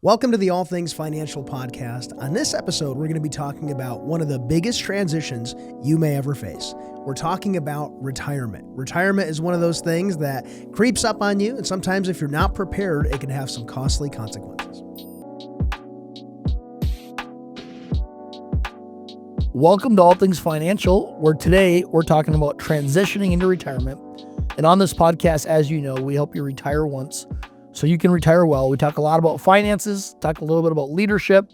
Welcome to the All Things Financial Podcast. On this episode, we're going to be talking about one of the biggest transitions you may ever face. We're talking about retirement. Retirement is one of those things that creeps up on you, and sometimes if you're not prepared, it can have some costly consequences. Welcome to All Things Financial, where today we're talking about transitioning into retirement. And on this podcast, as you know, we help you retire once so you can retire well. We talk a lot about finances, talk a little bit about leadership.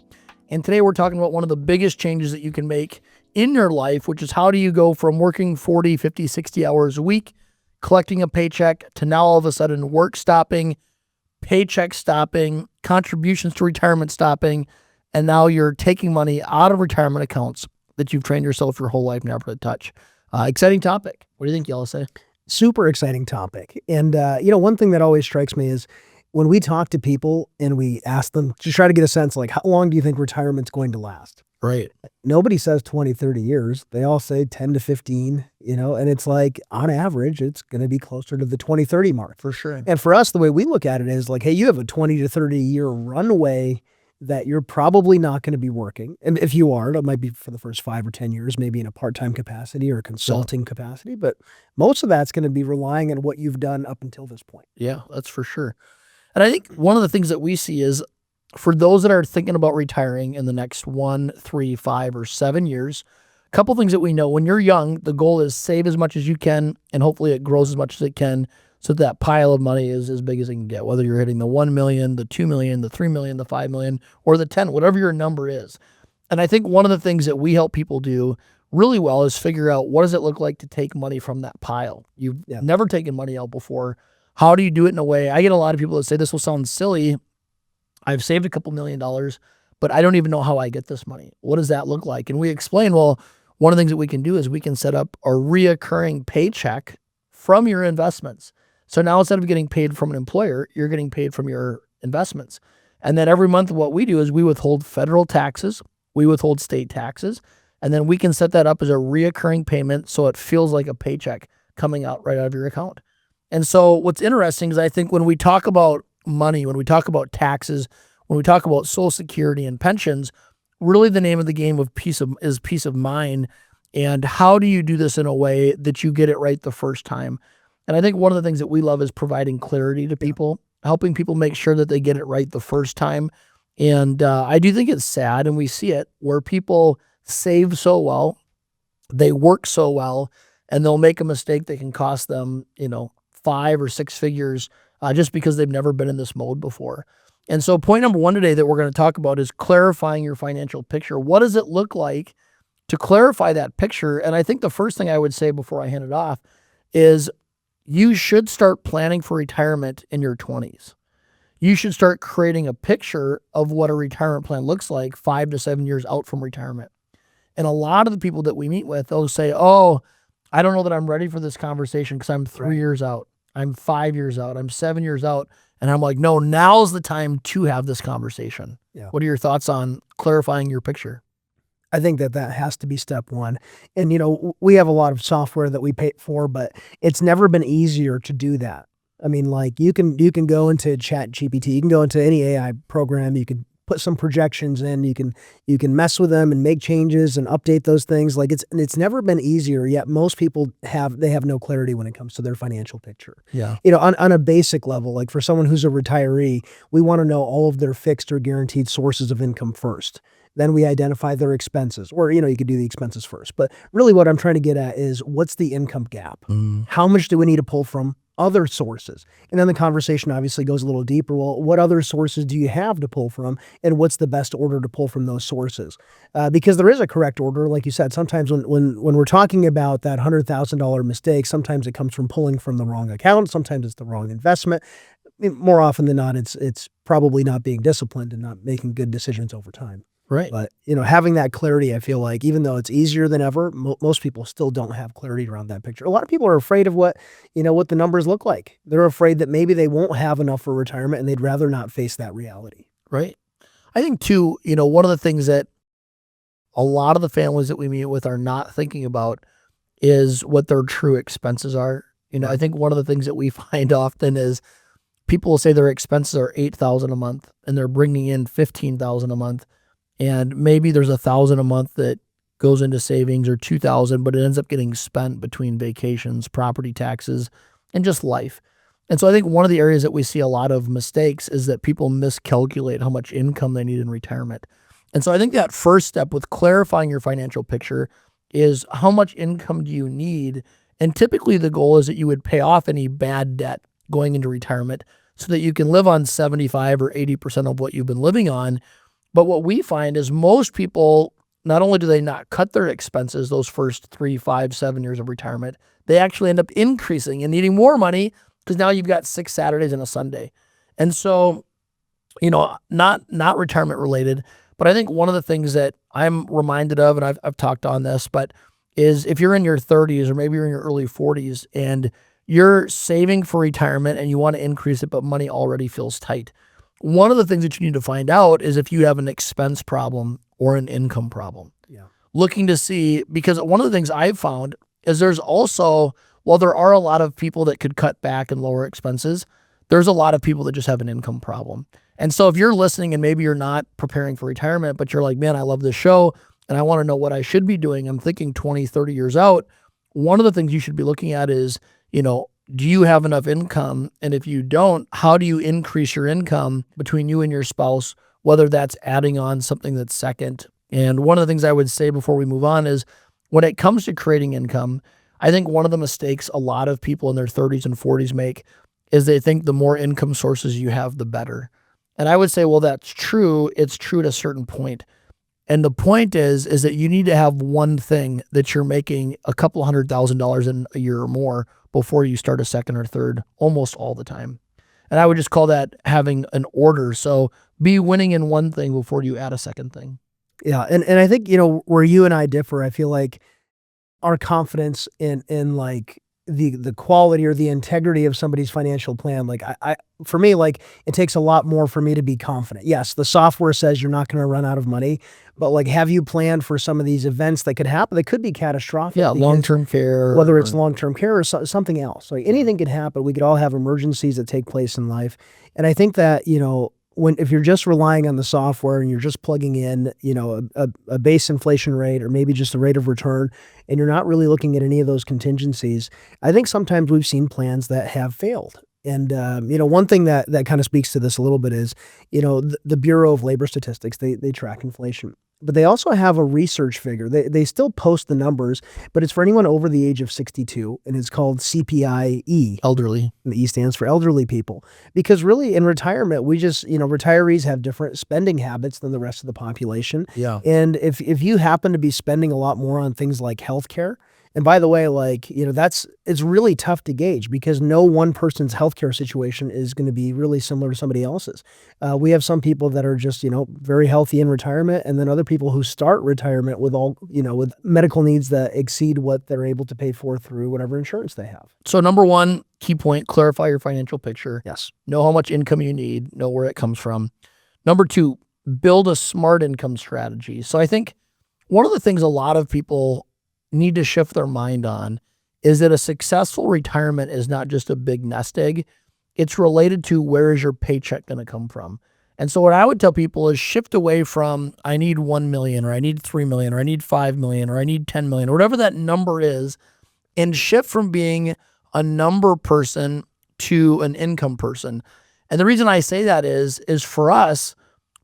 And today we're talking about one of the biggest changes that you can make in your life, which is how do you go from working 40, 50, 60 hours a week, collecting a paycheck, to now all of a sudden work stopping, paycheck stopping, contributions to retirement stopping, and now you're taking money out of retirement accounts that you've trained yourself your whole life never to touch. Exciting topic. What do you think, Yelisey? Super exciting topic. And, one thing that always strikes me is when we talk to people and we ask them to try to get a sense, like, how long do you think retirement's going to last? Right. Nobody says 20, 30 years. They all say 10 to 15, and it's like, on average, it's going to be closer to the 20, 30 mark. For sure. And for us, the way we look at it is like, hey, you have a 20 to 30 year runway that you're probably not going to be working. And if you are, it might be for the first 5 or 10 years, maybe in a part-time capacity or a consulting capacity, but most of that's going to be relying on what you've done up until this point. Yeah, that's for sure. And I think one of the things that we see is for those that are thinking about retiring in the next 1, 3, 5, or 7 years, a couple things that we know. When you're young, the goal is save as much as you can, and hopefully it grows as much as it can so that pile of money is as big as it can get, whether you're hitting the 1 million, the 2 million, the 3 million, the 5 million, or the 10, whatever your number is. And I think one of the things that we help people do really well is figure out, what does it look like to take money from that pile? You've never taken money out before. How do you do it in a way? I get a lot of people that say, this will sound silly. I've saved a couple $1 million, but I don't even know how I get this money. What does that look like? And we explain, well, one of the things that we can do is we can set up a reoccurring paycheck from your investments. So now instead of getting paid from an employer, you're getting paid from your investments. And then every month what we do is we withhold federal taxes, we withhold state taxes, and then we can set that up as a reoccurring payment so it feels like a paycheck coming out right out of your account. And so what's interesting is I think when we talk about money, when we talk about taxes, when we talk about Social Security and pensions, really the name of the game of peace of mind. And how do you do this in a way that you get it right the first time? And I think one of the things that we love is providing clarity to people, helping people make sure that they get it right the first time. And I do think it's sad, and we see it, where people save so well, they work so well, and they'll make a mistake that can cost them, 5 or 6 figures just because they've never been in this mode before. And so point number 1 today that we're going to talk about is clarifying your financial picture. What does it look like to clarify that picture? And I think the first thing I would say before I hand it off is you should start planning for retirement in your 20s. You should start creating a picture of what a retirement plan looks like 5 to 7 years out from retirement. And a lot of the people that we meet with, they'll say, oh, I don't know that I'm ready for this conversation because I'm 3 years out. I'm 5 years out. I'm 7 years out. And I'm like, no, now's the time to have this conversation. Yeah. What are your thoughts on clarifying your picture? I think that has to be step one. And, we have a lot of software that we pay for, but it's never been easier to do that. I mean, like you can go into ChatGPT, you can go into any AI program, you can put some projections in, you can mess with them and make changes and update those things. Like it's never been easier, yet most people have no clarity when it comes to their financial picture. Yeah. On a basic level, like for someone who's a retiree, we want to know all of their fixed or guaranteed sources of income first. Then we identify their expenses, or, you could do the expenses first. But really what I'm trying to get at is, what's the income gap? How much do we need to pull from other sources? And then the conversation obviously goes a little deeper. Well, what other sources do you have to pull from? And what's the best order to pull from those sources? Because there is a correct order. Like you said, sometimes when we're talking about that $100,000 mistake, sometimes it comes from pulling from the wrong account. Sometimes it's the wrong investment. More often than not, it's probably not being disciplined and not making good decisions over time. Right. But, having that clarity, I feel like even though it's easier than ever, most people still don't have clarity around that picture. A lot of people are afraid of what the numbers look like. They're afraid that maybe they won't have enough for retirement, and they'd rather not face that reality. Right. I think too, one of the things that a lot of the families that we meet with are not thinking about is what their true expenses are. I think one of the things that we find often is people will say their expenses are $8,000 a month and they're bringing in $15,000 a month. And maybe there's $1,000 a month that goes into savings or $2,000, but it ends up getting spent between vacations, property taxes, and just life. And so I think one of the areas that we see a lot of mistakes is that people miscalculate how much income they need in retirement. And so I think that first step with clarifying your financial picture is how much income do you need? And typically the goal is that you would pay off any bad debt going into retirement so that you can live on 75 or 80% of what you've been living on. But what we find is most people, not only do they not cut their expenses those first 3, 5, 7 years of retirement, they actually end up increasing and needing more money because now you've got 6 Saturdays and a Sunday. And so, not retirement related, but I think one of the things that I'm reminded of, and I've talked on this, but is if you're in your 30s or maybe you're in your early 40s and you're saving for retirement and you want to increase it, but money already feels tight. One of the things that you need to find out is if you have an expense problem or an income problem. Yeah. Looking to see, because one of the things I've found is there's also, while there are a lot of people that could cut back and lower expenses, there's a lot of people that just have an income problem. And so if you're listening and maybe you're not preparing for retirement, but you're like, man, I love this show and I want to know what I should be doing. I'm thinking 20, 30 years out. One of the things you should be looking at is, do you have enough income? And if you don't, how do you increase your income between you and your spouse, whether that's adding on something that's second? And one of the things I would say before we move on is when it comes to creating income, I think one of the mistakes a lot of people in their 30s and 40s make is they think the more income sources you have, the better. And I would say, well, that's true. It's true to a certain point. And the point is that you need to have one thing that you're making a couple $100,000 in a year or more before you start a second or third, almost all the time. And I would just call that having an order. So be winning in one thing before you add a second thing. Yeah. And I think, where you and I differ, I feel like our confidence in like the quality or the integrity of somebody's financial plan, like for me, like it takes a lot more for me to be confident. Yes, the software says you're not going to run out of money, but like, have you planned for some of these events that could happen? That could be catastrophic. Yeah, long-term care. Whether it's long-term care or something else. Like anything could happen. We could all have emergencies that take place in life. And I think that, if you're just relying on the software and you're just plugging in, a base inflation rate or maybe just the rate of return, and you're not really looking at any of those contingencies, I think sometimes we've seen plans that have failed. And, one thing that kind of speaks to this a little bit is, the Bureau of Labor Statistics, they track inflation. But they also have a research figure. They still post the numbers, but it's for anyone over the age of 62, and it's called CPIE. Elderly. And the E stands for elderly people. Because really in retirement, we just, retirees have different spending habits than the rest of the population. Yeah. And if you happen to be spending a lot more on things like healthcare, and by the way, like, it's really tough to gauge because no one person's healthcare situation is going to be really similar to somebody else's. We have some people that are just, very healthy in retirement, and then other people who start retirement with with medical needs that exceed what they're able to pay for through whatever insurance they have. So number one, key point, clarify your financial picture. Yes. Know how much income you need, know where it comes from. Number two, build a smart income strategy. So I think one of the things a lot of people need to shift their mind on is that a successful retirement is not just a big nest egg. It's related to where is your paycheck going to come from. And so what I would tell people is shift away from I need 1 million or I need 3 million or I need 5 million or I need 10 million or whatever that number is, and shift from being a number person to an income person. And the reason I say that is for us,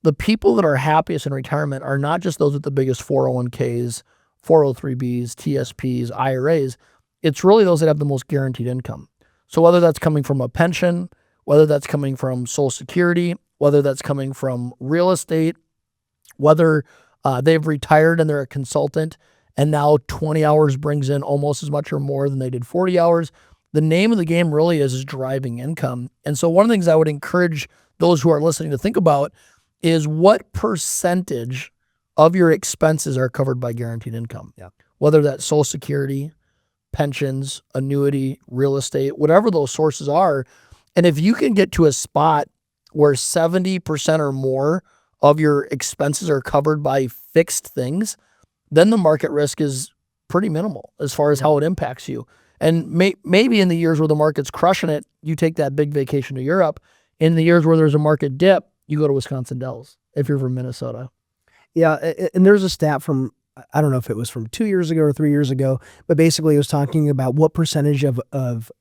the people that are happiest in retirement are not just those with the biggest 401ks, 403bs, TSPs, IRAs. It's really those that have the most guaranteed income. So whether that's coming from a pension, whether that's coming from Social Security, whether that's coming from real estate, whether they've retired and they're a consultant and now 20 hours brings in almost as much or more than they did 40 hours. The name of the game really is driving income. And so one of the things I would encourage those who are listening to think about is what percentage of your expenses are covered by guaranteed income. Yeah. Whether that's Social Security, pensions, annuity, real estate, whatever those sources are. And if you can get to a spot where 70% or more of your expenses are covered by fixed things, then the market risk is pretty minimal as far as how it impacts you. And maybe in the years where the market's crushing it, you take that big vacation to Europe. In the years where there's a market dip, you go to Wisconsin Dells if you're from Minnesota. Yeah, and there's a stat from, I don't know if it was from 2 years ago or 3 years ago, but basically it was talking about what percentage of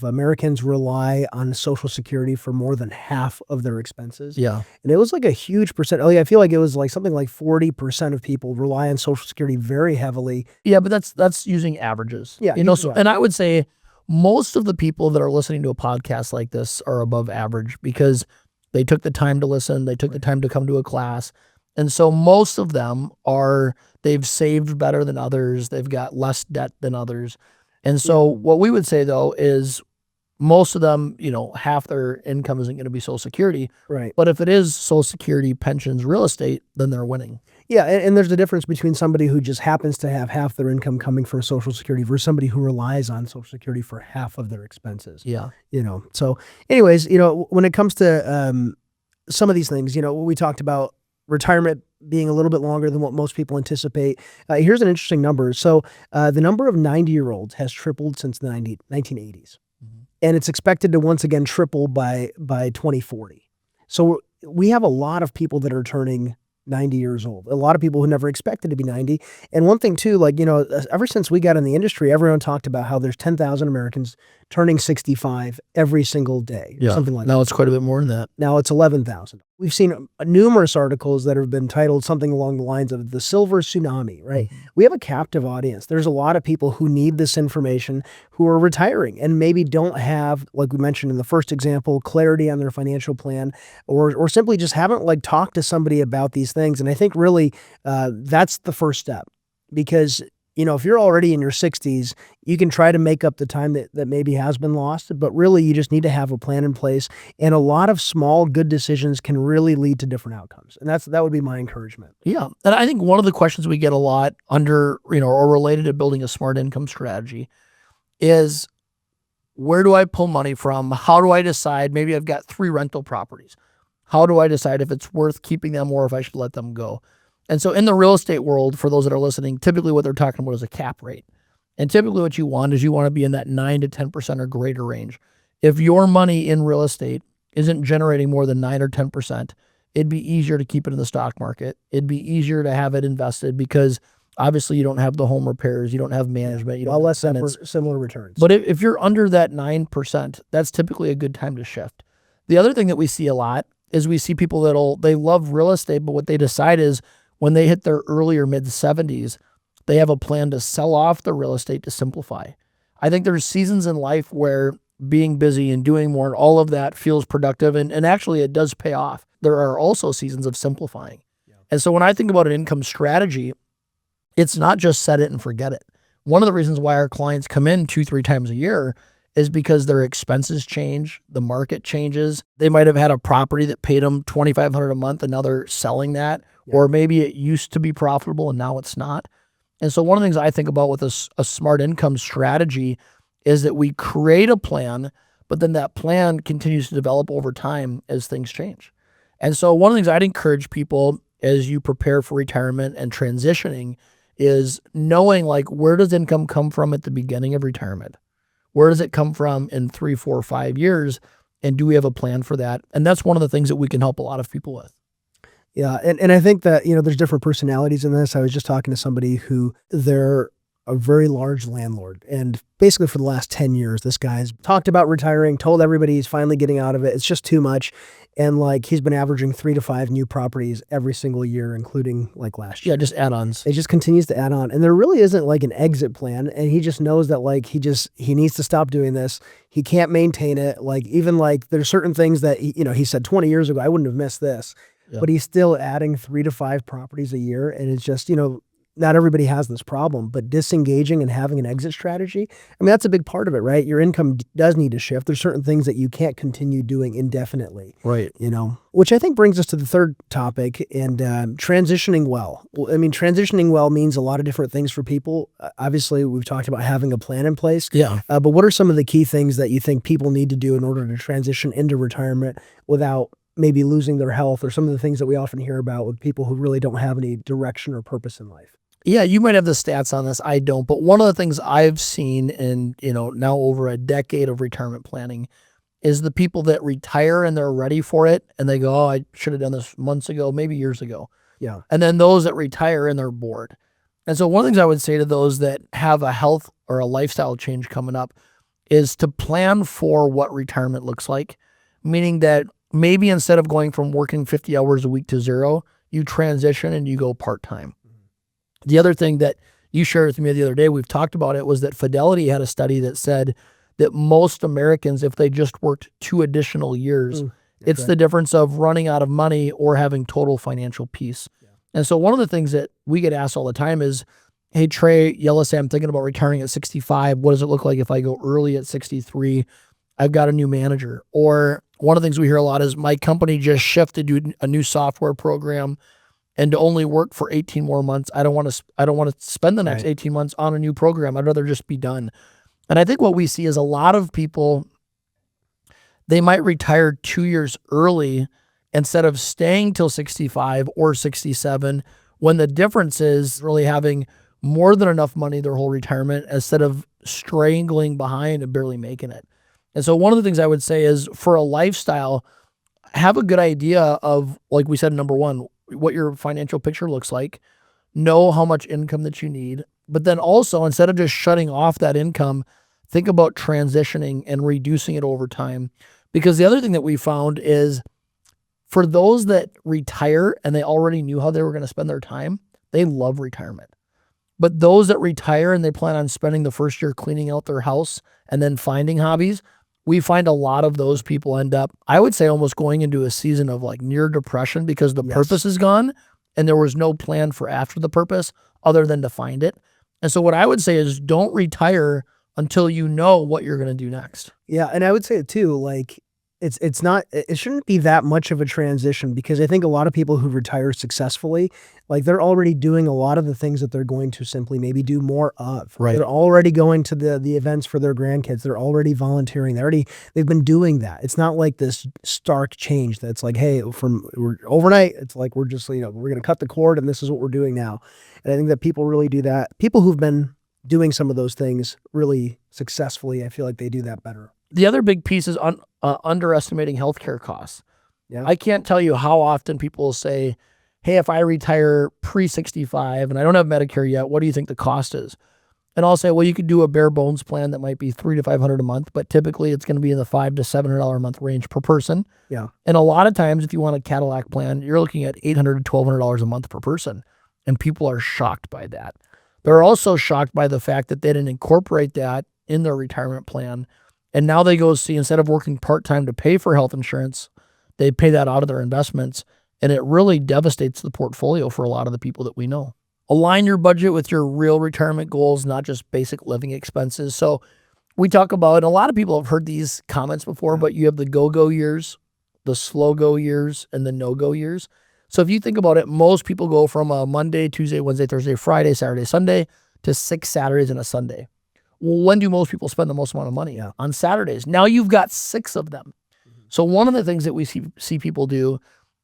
Americans rely on Social Security for more than half of their expenses. Yeah. And it was like a huge percent. I feel like it was like something like 40% of people rely on Social Security very heavily. Yeah, but that's using averages. Yeah, So, and I would say most of the people that are listening to a podcast like this are above average because they took the time to listen, they took the time to come to a class. And so most of them they've saved better than others, they've got less debt than others. And so what we would say though is most of them, half their income isn't going to be Social Security. Right. But if it is Social Security, pensions, real estate, then they're winning. Yeah, and there's a difference between somebody who just happens to have half their income coming from Social Security versus somebody who relies on Social Security for half of their expenses. Yeah. So anyways, when it comes to some of these things, we talked about retirement being a little bit longer than what most people anticipate. Here's an interesting number. So the number of 90-year-olds has tripled since the 1980s. Mm-hmm. And it's expected to once again triple by 2040. So we have a lot of people that are turning 90 years old. A lot of people who never expected to be 90. And one thing too, ever since we got in the industry, everyone talked about how there's 10,000 Americans turning 65 every single day. Yeah. Something like now that. It's quite a bit more than that. Now it's 11,000. We've seen numerous articles that have been titled something along the lines of the silver tsunami, right? Mm-hmm. We have a captive audience. There's a lot of people who need this information who are retiring and maybe don't have, like we mentioned in the first example, clarity on their financial plan or simply just haven't talked to somebody about these things. And I think really that's the first step because if you're already in your 60s, you can try to make up the time that maybe has been lost, but really you just need to have a plan in place. And a lot of small, good decisions can really lead to different outcomes. And that would be my encouragement. Yeah. And I think one of the questions we get a lot under, or related to building a smart income strategy is where do I pull money from? How do I decide? Maybe I've got 3 rental properties. How do I decide if it's worth keeping them or if I should let them go? And so in the real estate world, for those that are listening, typically what they're talking about is a cap rate. And typically what you want is you want to be in that 9 to 10% or greater range. If your money in real estate isn't generating more than 9 or 10%, it'd be easier to keep it in the stock market. It'd be easier to have it invested because obviously you don't have the home repairs, you don't have management, you don't have less tenants. Similar returns. But if you're under that 9%, that's typically a good time to shift. The other thing that we see a lot is we see people they love real estate, but what they decide is when they hit their early or mid 70s, they have a plan to sell off the real estate to simplify. I think there's seasons in life where being busy and doing more and all of that feels productive and actually it does pay off. There are also seasons of simplifying. Yeah. And so when I think about an income strategy, it's not just set it and forget it. One of the reasons why our clients come in 2-3 times a year is because their expenses change, the market changes. They might have had a property that paid them $2,500 a month and now they're selling that. Yeah. Or maybe it used to be profitable and now it's not. And so one of the things I think about with a smart income strategy is that we create a plan, but then that plan continues to develop over time as things change. And so one of the things I'd encourage people as you prepare for retirement and transitioning is knowing where does income come from at the beginning of retirement? Where does it come from in 3, 4, 5 years? And do we have a plan for that? And that's one of the things that we can help a lot of people with. Yeah. And I think that, there's different personalities in this. I was just talking to somebody who they're a very large landlord. And basically for the last 10 years, this guy's talked about retiring, told everybody he's finally getting out of it. It's just too much. And he's been averaging 3 to 5 new properties every single year, including last year. Yeah, just add-ons. It just continues to add on. And there really isn't an exit plan. And he just knows that he needs to stop doing this. He can't maintain it. There's certain things that, he said 20 years ago, I wouldn't have missed this. Yep. But he's still adding 3 to 5 properties a year. And it's just, not everybody has this problem, but disengaging and having an exit strategy, that's a big part of it, right? Your income does need to shift. There's certain things that you can't continue doing indefinitely. Right. Which I think brings us to the third topic and transitioning well. Transitioning well means a lot of different things for people. Obviously, we've talked about having a plan in place. Yeah. But what are some of the key things that you think people need to do in order to transition into retirement without maybe losing their health or some of the things that we often hear about with people who really don't have any direction or purpose in life? Yeah, you might have the stats on this. I don't. But one of the things I've seen in, now over a decade of retirement planning is the people that retire and they're ready for it and they go, oh, I should have done this months ago, maybe years ago. Yeah. And then those that retire and they're bored. And so one of the things I would say to those that have a health or a lifestyle change coming up is to plan for what retirement looks like, meaning that maybe instead of going from working 50 hours a week to 0, you transition and you go part-time. The other thing that you shared with me the other day, we've talked about it, was that Fidelity had a study that said that most Americans, if they just worked 2 additional years, it's the difference of running out of money or having total financial peace. Yeah. And so one of the things that we get asked all the time is, hey, Trey, Yelisey, I'm thinking about retiring at 65. What does it look like if I go early at 63? I've got a new manager. Or one of the things we hear a lot is my company just shifted to a new software program and to only work for 18 more months. I don't want to spend the next 18 months on a new program. I'd rather just be done. And I think what we see is a lot of people, they might retire 2 years early instead of staying till 65 or 67, when the difference is really having more than enough money their whole retirement instead of strangling behind and barely making it. And so one of the things I would say is, for a lifestyle, have a good idea of, like we said, number one, what your financial picture looks like, know how much income that you need, but then also, instead of just shutting off that income, think about transitioning and reducing it over time. Because the other thing that we found is, for those that retire and they already knew how they were going to spend their time, they love retirement. But those that retire and they plan on spending the first year cleaning out their house and then finding hobbies, we find a lot of those people end up, I would say, almost going into a season of like near depression, because the purpose is gone and there was no plan for after the purpose other than to find it. And so what I would say is, don't retire until you know what you're going to do next. Yeah. And I would say too, like, it shouldn't be that much of a transition, because I think a lot of people who retire successfully, like, they're already doing a lot of the things that they're going to simply maybe do more of. Right. They're already going to the events for their grandkids. They're already volunteering. They've been doing that. It's not like this stark change that's like, hey, we're overnight, it's like, we're just, we're going to cut the cord and this is what we're doing now. And I think that people really do that. People who've been doing some of those things really successfully, I feel like they do that better. The other big piece is underestimating healthcare costs. Yeah. I can't tell you how often people will say, hey, if I retire pre-65 and I don't have Medicare yet, what do you think the cost is? And I'll say, well, you could do a bare bones plan that might be $300 to $500 a month, but typically it's going to be in the $500 to $700 a month range per person. Yeah. And a lot of times, if you want a Cadillac plan, you're looking at $800 to $1,200 a month per person. And people are shocked by that. They're also shocked by the fact that they didn't incorporate that in their retirement plan. And now they go see, instead of working part-time to pay for health insurance, they pay that out of their investments. And it really devastates the portfolio for a lot of the people that we know. Align your budget with your real retirement goals, not just basic living expenses. So we talk about, and a lot of people have heard these comments before, but you have the go-go years, the slow-go years, and the no-go years. So if you think about it, most people go from a Monday, Tuesday, Wednesday, Thursday, Friday, Saturday, Sunday to 6 Saturdays and a Sunday. Well, when do most people spend the most amount of money? Yeah. On Saturdays. Now you've got 6 of them. So one of the things that we see people do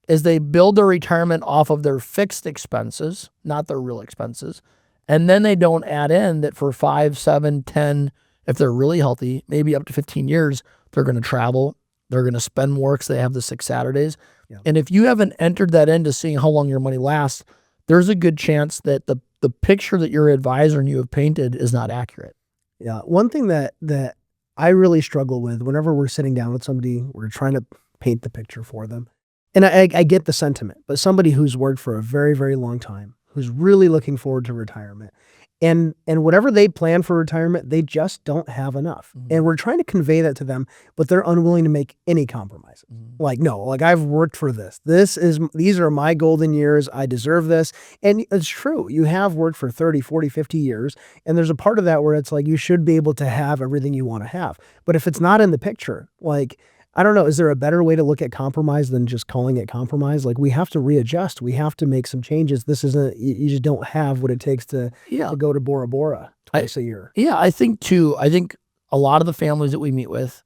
is they build their retirement off of their fixed expenses, not their real expenses. And then they don't add in that for 5, 7, 10, if they're really healthy, maybe up to 15 years, they're going to travel. They're going to spend more because they have the 6 Saturdays. Yeah. And if you haven't entered that into seeing how long your money lasts, there's a good chance that the picture that your advisor and you have painted is not accurate. Yeah. One thing that I really struggle with whenever we're sitting down with somebody, we're trying to paint the picture for them. And I get the sentiment, but somebody who's worked for a very, very long time, who's really looking forward to retirement, and whatever they plan for retirement, they just don't have enough. Mm-hmm. And we're trying to convey that to them, but they're unwilling to make any compromises. Mm-hmm. Like, no, like, I've worked for this. These are my golden years. I deserve this. And it's true. You have worked for 30, 40, 50 years. And there's a part of that where it's like, you should be able to have everything you want to have. But if it's not in the picture, like, I don't know, is there a better way to look at compromise than just calling it compromise? Like, we have to readjust. We have to make some changes. This isn't, you just don't have what it takes to go to Bora Bora twice a year. Yeah, I think a lot of the families that we meet with,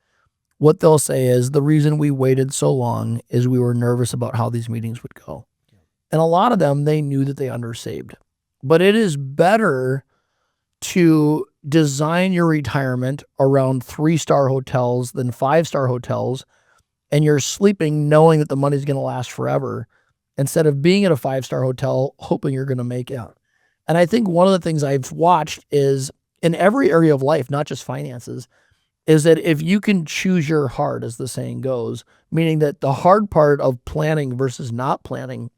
what they'll say is, the reason we waited so long is we were nervous about how these meetings would go. And a lot of them, they knew that they undersaved. but it is better to design your retirement around 3-star hotels than 5-star hotels, and you're sleeping knowing that the money's going to last forever instead of being at a 5-star hotel hoping you're going to make it. And I think one of the things I've watched is in every area of life, not just finances, is that if you can choose your heart, as the saying goes, meaning that the hard part of planning versus not planning,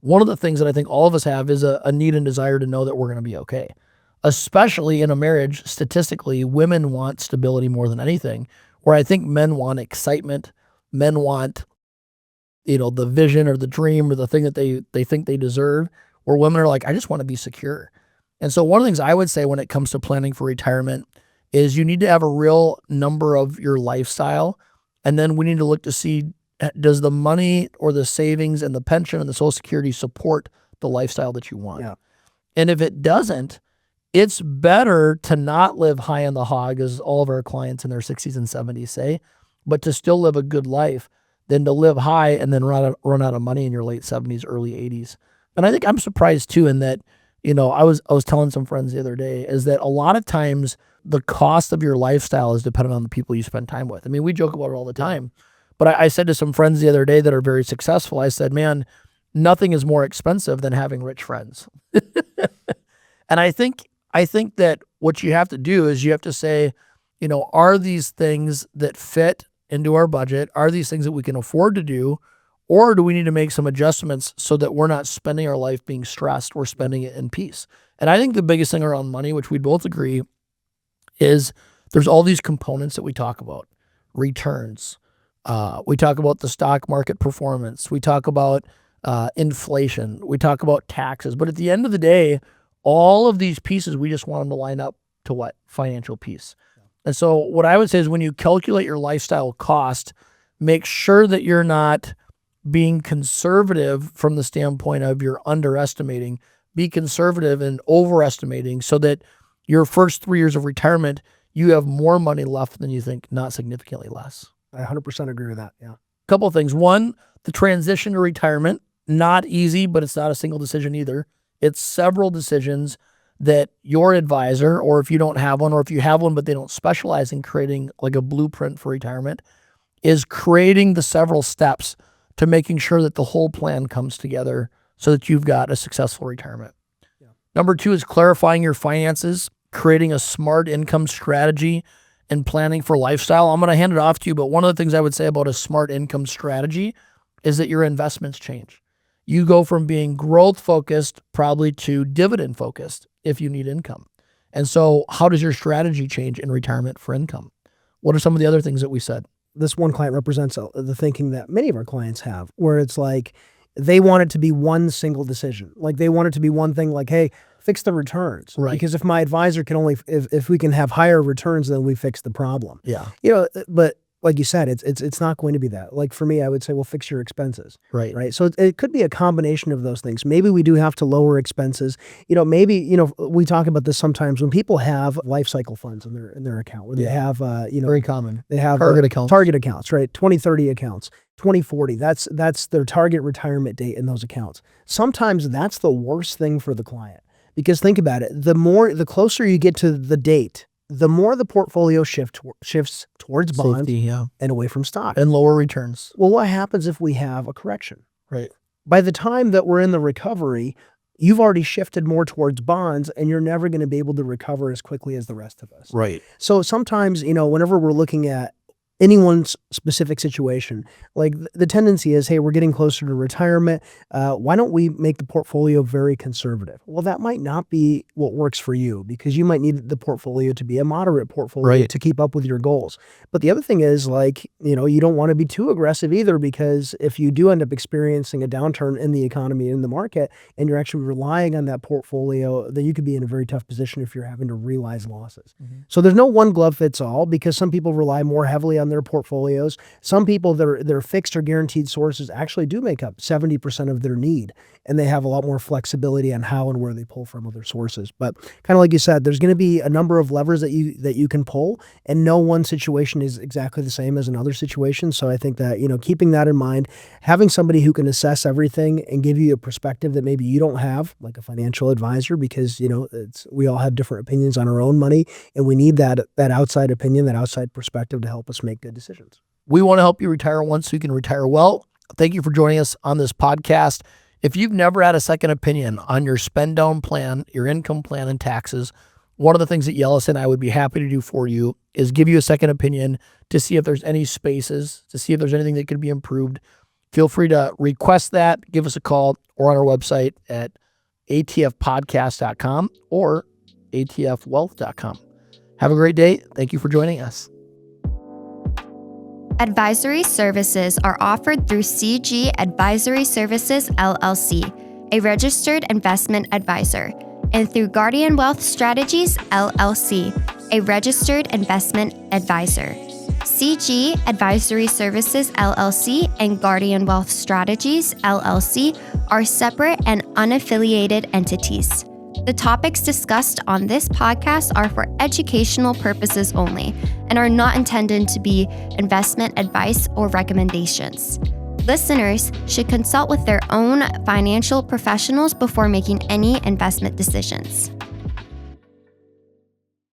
one of the things that I think all of us have is a need and desire to know that we're going to be okay. Especially in a marriage, statistically, women want stability more than anything, where I think men want excitement. Men want, the vision or the dream or the thing that they think they deserve, where women are like, I just want to be secure. And so one of the things I would say when it comes to planning for retirement is you need to have a real number of your lifestyle. And then we need to look to see, does the money or the savings and the pension and the Social Security support the lifestyle that you want? Yeah. And if it doesn't, it's better to not live high on the hog, as all of our clients in their 60s and 70s say, but to still live a good life than to live high and then run out of money in your late 70s, early 80s. And I think I'm surprised too in that, I was telling some friends the other day is that a lot of times the cost of your lifestyle is dependent on the people you spend time with. I mean, we joke about it all the time, but I said to some friends the other day that are very successful, I said, man, nothing is more expensive than having rich friends. And I think that what you have to do is you have to say, are these things that fit into our budget? Are these things that we can afford to do? Or do we need to make some adjustments so that we're not spending our life being stressed, we're spending it in peace? And I think the biggest thing around money, which we both agree, is there's all these components that we talk about. Returns. We talk about the stock market performance. We talk about inflation. We talk about taxes. But at the end of the day, all of these pieces, we just want them to line up to what? Financial peace. And so what I would say is when you calculate your lifestyle cost, make sure that you're not being conservative from the standpoint of you're underestimating. Be conservative and overestimating so that your first 3 years of retirement, you have more money left than you think, not significantly less. I 100% agree with that. Yeah. Couple of things. One, the transition to retirement, not easy, but it's not a single decision either. It's several decisions that your advisor, or if you don't have one, or if you have one but they don't specialize in creating like a blueprint for retirement, is creating the several steps to making sure that the whole plan comes together so that you've got a successful retirement. Yeah. Number 2 is clarifying your finances, creating a smart income strategy, and planning for lifestyle. I'm going to hand it off to you, but one of the things I would say about a smart income strategy is that your investments change. You go from being growth focused probably to dividend focused if you need income. And so how does your strategy change in retirement for income? What are some of the other things that we said? This one client represents the thinking that many of our clients have, where it's like they want it to be one single decision. Like they want it to be one thing like, hey, fix the returns. Right. Because if my advisor can only, if we can have higher returns, then we fix the problem. Yeah. But like you said, it's not going to be that. Like for me, I would say, well, fix your expenses. Right. Right. So it could be a combination of those things. Maybe we do have to lower expenses. Maybe, we talk about this sometimes when people have life cycle funds in their account where they have, very common. They have target accounts. Target accounts, right? 2030 accounts, 2040. That's their target retirement date in those accounts. Sometimes that's the worst thing for the client because think about it. The closer you get to the date, the more the portfolio shifts towards bonds Safety, and away from stock. And lower returns. Well, what happens if we have a correction? Right. By the time that we're in the recovery, you've already shifted more towards bonds and you're never going to be able to recover as quickly as the rest of us. Right. So sometimes, whenever we're looking at anyone's specific situation, like the tendency is, hey, we're getting closer to retirement. Why don't we make the portfolio very conservative? Well, that might not be what works for you because you might need the portfolio to be a moderate portfolio to keep up with your goals. But the other thing is you don't want to be too aggressive either because if you do end up experiencing a downturn in the economy, in the market, and you're actually relying on that portfolio, then you could be in a very tough position if you're having to realize losses. Mm-hmm. So there's no one glove fits all because some people rely more heavily on on their portfolios. Some people, their fixed or guaranteed sources actually do make up 70% of their need, and they have a lot more flexibility on how and where they pull from other sources. But kind of like you said, there's going to be a number of levers that you can pull, and no one situation is exactly the same as another situation. So I think that, keeping that in mind, having somebody who can assess everything and give you a perspective that maybe you don't have, like a financial advisor, because we all have different opinions on our own money, and we need that outside opinion, that outside perspective to help us make good decisions. We want to help you retire once so you can retire well. Thank you for joining us on this podcast. If you've never had a second opinion on your spend down plan, your income plan, and taxes, one of the things that Yelisey and I would be happy to do for you is give you a second opinion to see if there's any spaces, to see if there's anything that could be improved. Feel free to request that, give us a call, or on our website at atfpodcast.com or atfwealth.com. Have a great day. Thank you for joining us. Advisory services are offered through CG Advisory Services, LLC, a registered investment advisor, and through Guardian Wealth Strategies, LLC, a registered investment advisor. CG Advisory Services, LLC, and Guardian Wealth Strategies, LLC, are separate and unaffiliated entities. The topics discussed on this podcast are for educational purposes only and are not intended to be investment advice or recommendations. Listeners should consult with their own financial professionals before making any investment decisions.